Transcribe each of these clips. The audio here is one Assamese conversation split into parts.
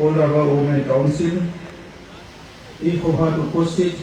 অল ৰাভা ওমেন কাউন্সিল, এই সভাত উপস্থিত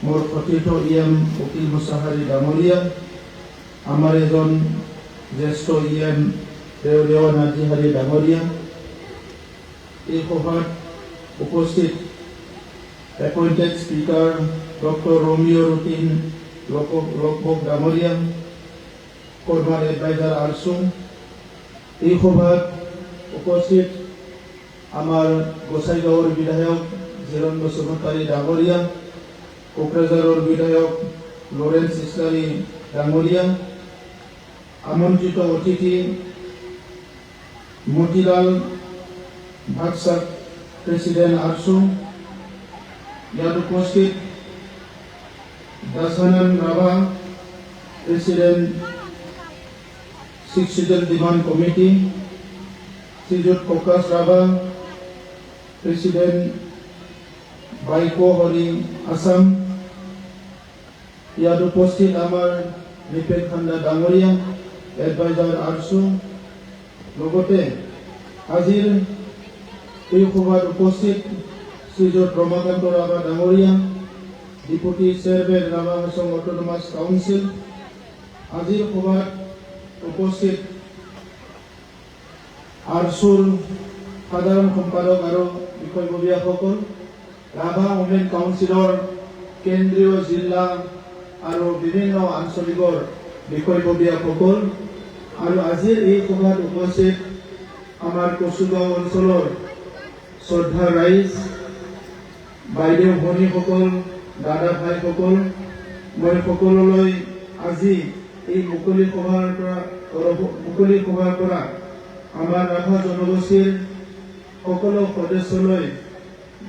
মোৰ কথিত ইএম উকিল মুছাহাৰী ডাঙৰীয়া, আমাৰ এজন জ্যেষ্ঠ ইএম ৰেৱা নাজিহাৰী ডাঙৰীয়া, এই সভাত উপস্থিত এপইণ্টেড স্পীকাৰ ডক্টৰ ৰমিঅ ৰুটিন লকভোগ ডাঙৰীয়া, ফৰ্মাৰ এডভাইজাৰ আৰচু, এই সভাত উপস্থিত আমাৰ গোসাইগাঁৱৰ বিধায়ক জিৰণ বসুমতাৰী ডাঙৰীয়া, কোকৰাঝাৰৰ বিধায়ক লৰেন্স ইছলাৰী ডাঙৰীয়া, আমন্ত্ৰিত অতিথি মতিলাল ভাগচাক প্ৰেচিডেণ্ট আৰচু, ইয়াত উপস্থিত দাসানন ৰাভা প্ৰেচিডেণ্ট ছিক্স চিজন demand committee, Srijut Prakash Rabha president বাইকো হৰি আছাম, ইয়াত উপস্থিত আমাৰ নিপেন খান্দা ডাঙৰীয়া এডভাইজাৰ আৰচু, লগতে আজিৰ এই সভাত উপস্থিত শ্ৰীযুত ৰমাকান্ত ৰাভা ডাঙৰীয়া deputy chairman Rabha Hasong autonomous council, আজিৰ সভাত উপস্থিত আৰচুৰ সাধাৰণ সম্পাদক আৰু বিষয়ববীয়াসকল, ৰাভা ওমেন কাউন্সিলৰ কেন্দ্ৰীয় জিলা আৰু বিভিন্ন আঞ্চলিকৰ বিষয়ববীয়াসকল আৰু আজিৰ এই সভাত উপস্থিত আমাৰ কচুগাঁও অঞ্চলৰ শ্ৰদ্ধা ৰাইজ, বাইদেউ ভনীসকল, দাদা ভাইসকল, মই সকলোলৈ আজি এই মুকলি সভাৰ পৰা আমাৰ ৰাভা জনগোষ্ঠীৰ সকলো সদস্যলৈ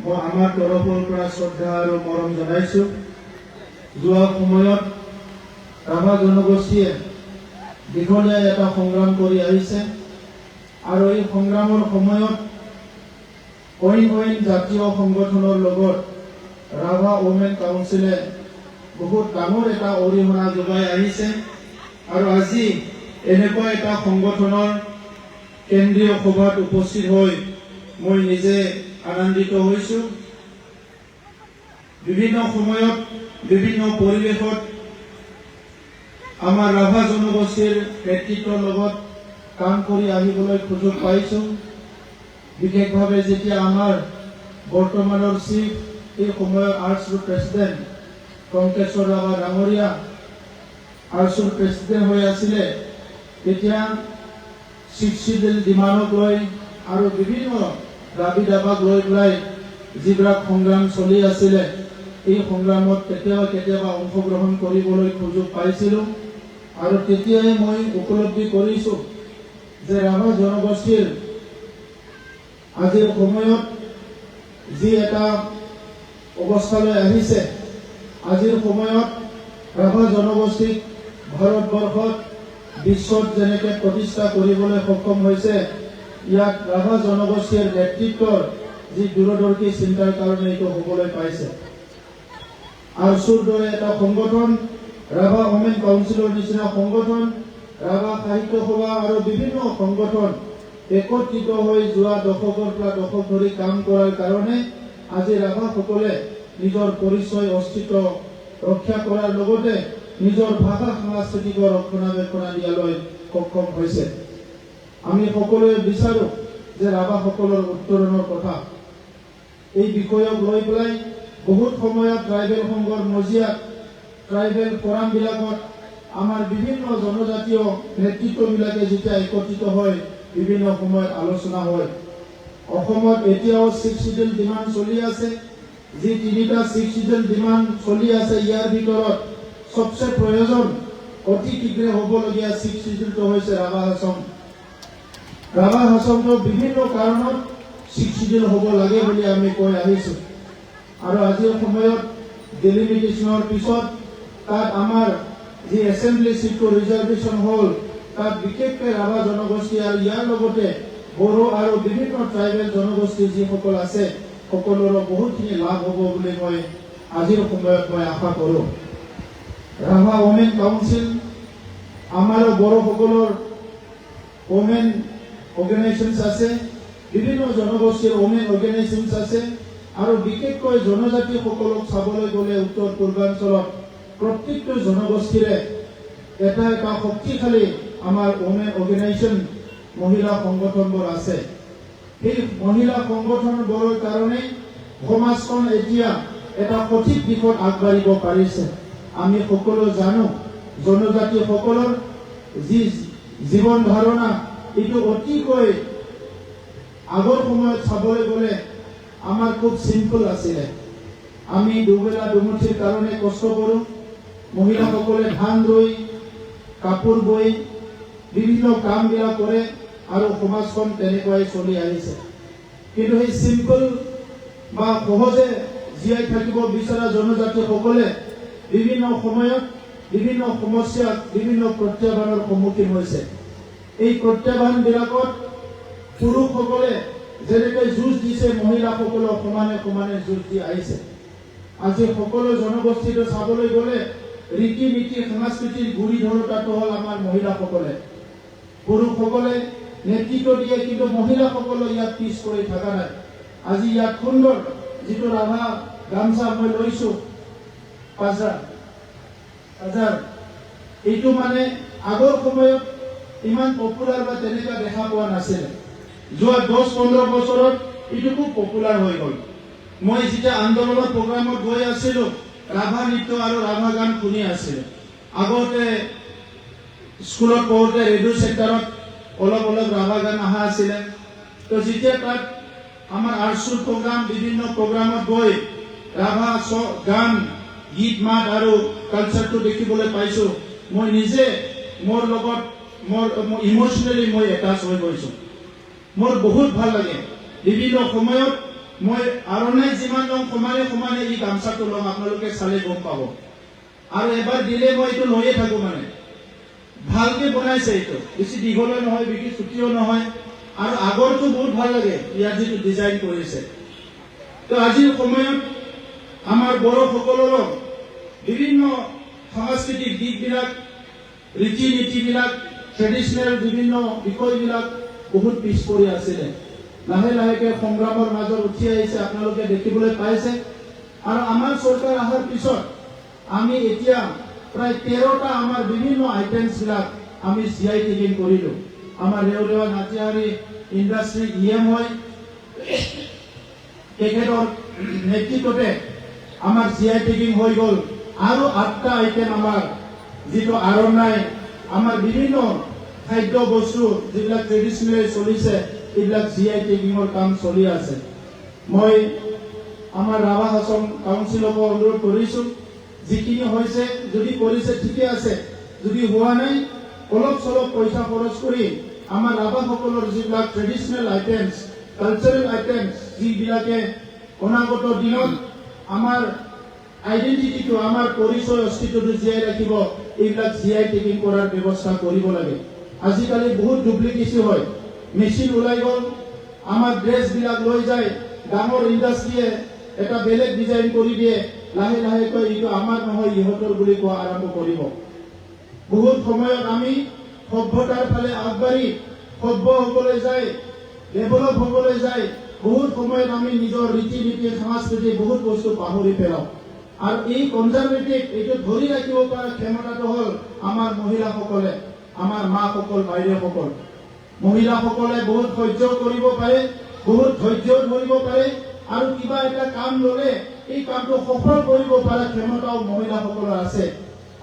মই আমাৰ তৰফৰ পৰা শ্ৰদ্ধা আৰু মৰম জনাইছো। যোৱা সময়ত ৰাভা জনগোষ্ঠীয়ে দীঘলীয়া এটা সংগ্ৰাম কৰি আহিছে আৰু এই সংগ্ৰামৰ সময়ত অইন জাতীয় সংগঠনৰ লগত ৰাভা ওমেন কাউন্সিলে বহুত ডাঙৰ এটা অৰিহণা যোগাই আহিছে আৰু আজি এনেকুৱা এটা সংগঠনৰ কেন্দ্ৰীয় সভাত উপস্থিত হৈ মই নিজে আনন্দিত হৈছো। বিভিন্ন সময়ত বিভিন্ন পৰিৱেশত আমাৰ ৰাভা জনগোষ্ঠীৰ নেতৃত্বৰ লগত কাম কৰি আহিবলৈ সুযোগ পাইছো। বিশেষভাৱে যেতিয়া আমাৰ বৰ্তমানৰ চিফ এই সময়ত আৰচুৰ প্ৰেচিডেণ্ট টংকেশ্বৰ ৰাভা ডাঙৰীয়া আৰচুৰ প্ৰেচিডেণ্ট হৈ আছিলে, তেতিয়া ছিক্স চিডিউল ডিমাণ্ডক লৈ আৰু বিভিন্ন দাবী দাবাক লৈ পেলাই যিবিলাক সংগ্ৰাম চলি আছিলে, এই সংগ্ৰামত কেতিয়াবা অংশগ্ৰহণ কৰিবলৈ সুযোগ পাইছিলোঁ আৰু তেতিয়াই মই উপলব্ধি কৰিছোঁ যে ৰাভা জনগোষ্ঠীৰ আজিৰ সময়ত যি এটা অৱস্থালৈ আহিছে, আজিৰ সময়ত ৰাভা জনগোষ্ঠীক ভাৰতবৰ্ষত বিশ্বত যেনেকৈ প্ৰতিষ্ঠা কৰিবলৈ সক্ষম হৈছে, ইয়াত ৰাভা জনগোষ্ঠীৰ নেতৃত্বৰ যি দূৰদৰ্শী চিন্তাৰ কাৰণে এইটো হ'বলৈ পাইছে। আৰচুৰ দৰে এটা সংগঠন, ৰাভা ওমেন কাউন্সিলৰ নিচিনা সংগঠন, ৰাভা সাহিত্য সভা আৰু বিভিন্ন সংগঠন একত্ৰিত হৈ যোৱা দশকৰ পৰা দশক ধৰি কাম কৰাৰ কাৰণে আজি ৰাভাসকলে নিজৰ পৰিচয় অস্তিত্ব ৰক্ষা কৰাৰ লগতে নিজৰ ভাষা সাংস্কৃতিকৰ ৰক্ষণাবেক্ষণ দিয়ালৈ সক্ষম হৈছে। আমি সকলোৱে বিচাৰোঁ যে ৰাভাসকলৰ উত্তৰণৰ কথা এই বিষয়ক লৈ পেলাই বহুত সময়ত ট্ৰাইবেল সংঘৰ মজিয়াত ট্ৰাইবেল ফৰামবিলাকত আমাৰ বিভিন্ন জনজাতীয় নেতৃত্ববিলাকে যেতিয়া একত্ৰিত হয় বিভিন্ন সময়ত আলোচনা হয়। অসমত এতিয়াও ছিক্স চিডিউল ডিমাণ্ড চলি আছে, যি তিনিটা ছিক্স চিডিউল ডিমাণ্ড চলি আছে, ইয়াৰ ভিতৰত সবচে প্ৰয়োজন অতি শীঘ্ৰে হ'বলগীয়া ছিক্স চিডিউলটো হৈছে ৰাভা হাছং। ৰাভা হাছংটো বিভিন্ন কাৰণত ছিক্স চিডিউল হ'ব লাগে বুলি আমি কৈ আহিছোঁ আৰু আজিৰ সময়ত ডেলিমিটেশ্যনৰ পিছত তাত আমাৰ যি এছেম্বলি চিটটো ৰিজাৰ্ভেশ্যন হ'ল, তাত বিশেষকৈ ৰাভা জনগোষ্ঠী আৰু ইয়াৰ লগতে বড়ো আৰু বিভিন্ন ট্ৰাইবেল জনগোষ্ঠী যিসকল আছে সকলোৰে বহুতখিনি লাভ হ'ব বুলি মই আজিৰ সময়ত মই আশা কৰোঁ। ৰাভা ওমেন কাউন্সিল আমাৰো বড়োসকলৰ ওমেন অৰ্গেনাইজেশ্যনছ আছে, বিভিন্ন জনগোষ্ঠীৰ ওমেন অৰ্গেনাইজেশ্যনছ আছে আৰু বিশেষকৈ জনজাতিসকলক চাবলৈ গ'লে উত্তৰ পূৰ্বাঞ্চলত প্ৰত্যেকটো জনগোষ্ঠীৰে এটা এটা শক্তিশালী আমাৰ ওমেন অৰ্গেনাইজেশ্যন মহিলা সংগঠনবোৰ আছে। সেই মহিলা সংগঠনবোৰৰ কাৰণে সমাজখন এতিয়া এটা সঠিক দিশত আগবাঢ়িব পাৰিছে। আমি সকলো জানো জনজাতিসকলৰ যি জীৱন ধাৰণা এইটো অতিকৈ আগৰ সময়ত চাবলৈ গ'লে আমাৰ খুব চিম্পল আছিলে। আমি দুবেলা দুমুঠিৰ কাৰণে কষ্ট কৰোঁ। মহিলাসকলে ধান ৰুই কাপোৰ বৈ বিভিন্ন কামবিলাক কৰে আৰু সমাজখন তেনেকুৱাই চলি আহিছে। কিন্তু সেই চিম্পল বা সহজে জীয়াই থাকিব বিচৰা জনজাতিসকলে বিভিন্ন সময়ত বিভিন্ন সমস্যাত বিভিন্ন প্ৰত্যাহ্বানৰ সন্মুখীন হৈছে। এই প্ৰত্যাহ্বানবিলাকত পুৰুষসকলে যেনেকৈ যুঁজ দিছে মহিলাসকলক সমানে সমানে যুঁজ দি আহিছে। আজি সকলো জনগোষ্ঠীটো চাবলৈ গ'লে ৰীতি নীতি সাংস্কৃতিক গুৰি ধৰোতাটো হ'ল আমাৰ মহিলাসকলে। পুৰুষসকলে নেতৃত্ব দিয়ে কিন্তু মহিলাসকলে ইয়াত পিছ পৰি থকা নাই। আজি ইয়াত সুন্দৰ যিটো ৰাভা গামছা মই লৈছোঁ পাজাৰ এইটো মানে আগৰ সময়ত ইমান পপুলাৰ বা তেনেকুৱা দেখা পোৱা নাছিলে। যোৱা 10-15 বছৰত এইটো খুব পপুলাৰ হৈ গ'ল। মই যেতিয়া আন্দোলনৰ প্ৰগ্ৰামত গৈ আছিলোঁ ৰাভা নৃত্য আৰু ৰাভা গান শুনি আছিলোঁ। আগতে স্কুলত পঢ়োতে ৰেডিঅ' চেণ্টাৰত অলপ অলপ ৰাভা গান অহা আছিলে। তো যেতিয়া তাত আমাৰ আৰ্টছৰ প্ৰগ্ৰাম বিভিন্ন প্ৰগ্ৰামত গৈ ৰাভা গান গীত মাত আৰু কালচাৰটো দেখিবলৈ পাইছোঁ, মই নিজে মোৰ লগত ইমোশ্যনেলি মই এটাচ হৈ গৈছোঁ। মোৰ বহুত ভাল লাগে। বিভিন্ন সময়ত মই আৰণাই যিমান লওঁ সমানে সমানে এই গামচাটো লওঁ, আপোনালোকে চালে গম পাব। আৰু এবাৰ দিলে মই এইটো লৈয়ে থাকোঁ। মানে ভালকে বনাইছে, এইটো বেছি দীঘলো নহয় বেছি চুটিও নহয় আৰু আগৰটো বহুত ভাল লাগে ইয়াত যিটো ডিজাইন কৰিছে। তো আজিৰ সময়ত আমাৰ বড়োসকলৰো বিভিন্ন সাংস্কৃতিক দিশবিলাক ৰীতি নীতিবিলাক ট্ৰেডিশ্যনেল বিভিন্ন বিষয়বিলাক বহুত পিছ পৰি আছিলে। লাহে লাহেকে সংগ্ৰামৰ মাজত উঠি আহিছে, আপোনালোকে দেখিবলৈ পাইছে। আৰু আমাৰ চৰকাৰ অহাৰ পিছত আমি এতিয়া প্ৰায় 13টা আমাৰ বিভিন্ন আইটেমছবিলাক আমি CI টেগিং কৰিলোঁ। আমাৰ ৰেওৰেৱা নাজিহাৰী ইণ্ডাষ্ট্ৰী EM হয়, তেখেতৰ নেতৃত্বতে আমাৰ CI টেগিং হৈ গ'ল। আৰু 8টা আইটেম আমাৰ যিটো আৰণাই আমাৰ বিভিন্ন খাদ্য বস্তু যিবিলাক ট্ৰেডিশ্যনেলি চলিছে এইবিলাক CI টেগিঙৰ কাম চলি আছে। মই আমাৰ ৰাভা হাছং কাউন্সিলকো অনুৰোধ কৰিছোঁ, যিখিনি হৈছে যদি কৰিছে ঠিকে আছে, যদি হোৱা নাই অলপ চলপ পইচা খৰচ কৰি আমাৰ ৰাভাসকলৰ যিবিলাক ট্ৰেডিশ্যনেল আইটেমছ কালচাৰেল আইটেমছ যিবিলাকে অনাগত দিনত আমাৰ আইডেণ্টিটিটো আমাৰ পৰিচয় অস্তিত্বটো জীয়াই ৰাখিব, এইবিলাক CI টেগিং কৰাৰ ব্যৱস্থা কৰিব লাগে। আজিকালি বহুত ডুপ্লিকেচি হয়, মেচিন ওলাই গ'ল, আমাৰ ড্ৰেছবিলাক লৈ যায়, ডাঙৰ ইণ্ডাষ্ট্ৰীয়ে এটা বেলেগ ডিজাইন কৰি দিয়ে, লাহে লাহেকৈ এইটো আমাৰ নহয় ইহঁতৰ বুলি কোৱা আৰম্ভ কৰিব। বহুত সময়ত আমি সভ্যতাৰ ফালে আগবাঢ়ি সভ্য হ'বলৈ যায়, ডেভেলপ হ'বলৈ যায়, বহুত সময়ত আমি নিজৰ ৰীতি নীতি সংস্কৃতি বহুত বস্তু পাহৰি পেলাওঁ। আৰু এই কনজাৰভেটিভ এইটো ধৰি ৰাখিব পৰা ক্ষমতাটো হ'ল আমাৰ মহিলাসকলে, আমাৰ মাসকল বাইদেউসকল। মহিলাসকলে বহুত সহ্য কৰিব পাৰে, বহুত ধৈৰ্য ধৰিব পাৰে আৰু কিবা এটা কাম ল'লে এই কামটো সফল কৰিব পৰা ক্ষমতাও মহিলাসকলৰ আছে।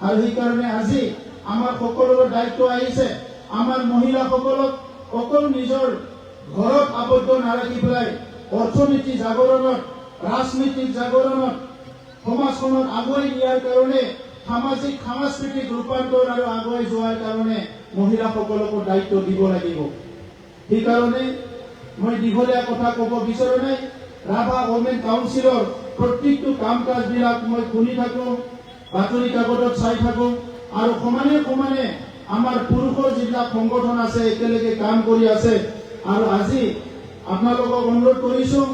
আৰু সেইকাৰণে আজি আমাৰ সকলোৰে দায়িত্ব আহিছে আমাৰ মহিলাসকলক অকল নিজৰ ঘৰত আবদ্ধ নাৰাখি পেলাই অৰ্থনীতি জাগৰণত, ৰাজনৈতিক জাগৰণত, সমাজখনত আগুৱাই নিয়াৰ কাৰণে, সামাজিক সাংস্কৃতিক ৰূপান্তৰ আৰু আগুৱাই যোৱাৰ কাৰণে মহিলাসকলকো দায়িত্ব দিব লাগিব। সেইকাৰণে মই দীঘলীয়া কথা ক'ব বিচৰা নাই। ৰাভা ওমেন কাউন্সিলৰ প্ৰত্যেকটো কাম কাজবিলাক মই শুনি থাকোঁ, বাতৰি কাকতত চাই থাকোঁ আৰু সমানে সমানে আমাৰ পুৰুষৰ যিবিলাক সংগঠন আছে একেলগে কাম কৰি আছে। আৰু আজি আপোনালোকক অনুৰোধ কৰিছোঁ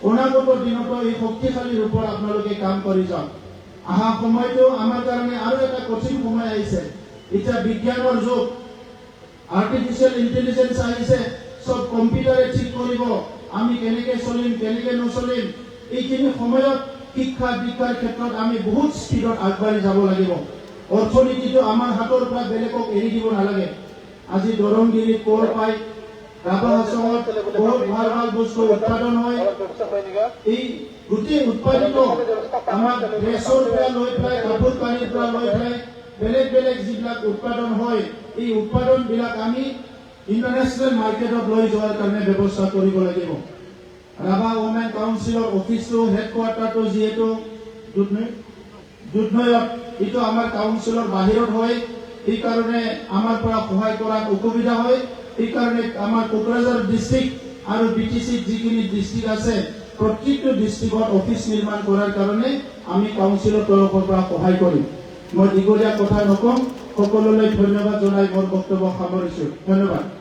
অনাগত দিনতো এই শক্তিশালী ৰূপত আপোনালোকে কাম কৰি যাওক। অহা সময়টো আমাৰ কাৰণে আৰু এটা কঠিন সময় আহিছে। এতিয়া বিজ্ঞানৰ যুগ, আৰ্টিফিচিয়েল ইণ্টেলিজেন্স আহিছে, সব কম্পিউটাৰে ঠিক কৰিব আমি কেনেকৈ চলিম কেনেকৈ নচলিম এইখিনি সময়ত শিক্ষা দীক্ষাৰ ক্ষেত্ৰত আমি বহুত স্পীডত আগবাঢ়ি যাব লাগিব অৰ্থনীতিটো আমাৰ হাতৰ পৰা বেলেগক এৰি দিব নালাগে আজি দৰংগিৰি কোৰ পাই ৰাভা হাছঙত বহুত ভাল ভাল বস্তু উৎপাদন হয় এই গোটেই উৎপাদিত আমাৰ ড্ৰেছৰ পৰা লৈ পেলাই কাপোৰ কানিৰ পৰা লৈ পেলাই বেলেগ বেলেগ যিবিলাক উৎপাদন হয় এই উৎপাদনবিলাক আমি ইণ্টাৰনেশ্যনেল মাৰ্কেটত লৈ যোৱাৰ কাৰণে ব্যৱস্থা কৰিব লাগিব ৰাভা ওমেন কাউন্সিলৰ অফিচটো হেডকোৱাৰ্টাৰটো যিহেতু দুধনৈত এইটো আমাৰ কাউন্সিলৰ বাহিৰত হয় সেইকাৰণে আমাৰ পৰা সহায় কৰাত অসুবিধা হয় সেইকাৰণে আমাৰ কোকৰাঝাৰ ডিষ্ট্ৰিক্ট আৰু বিটিচিত যিখিনি ডিষ্ট্ৰিক্ট আছে প্ৰত্যেকটো ডিষ্ট্ৰিক্টত অফিচ নিৰ্মাণ কৰাৰ কাৰণে আমি কাউন্সিলৰ তৰফৰ পৰা সহায় কৰিম মই দীঘলীয়া কথা নকওঁ সকলোলৈ ধন্যবাদ জনাই মোৰ বক্তব্য সামৰিছোঁ ধন্যবাদ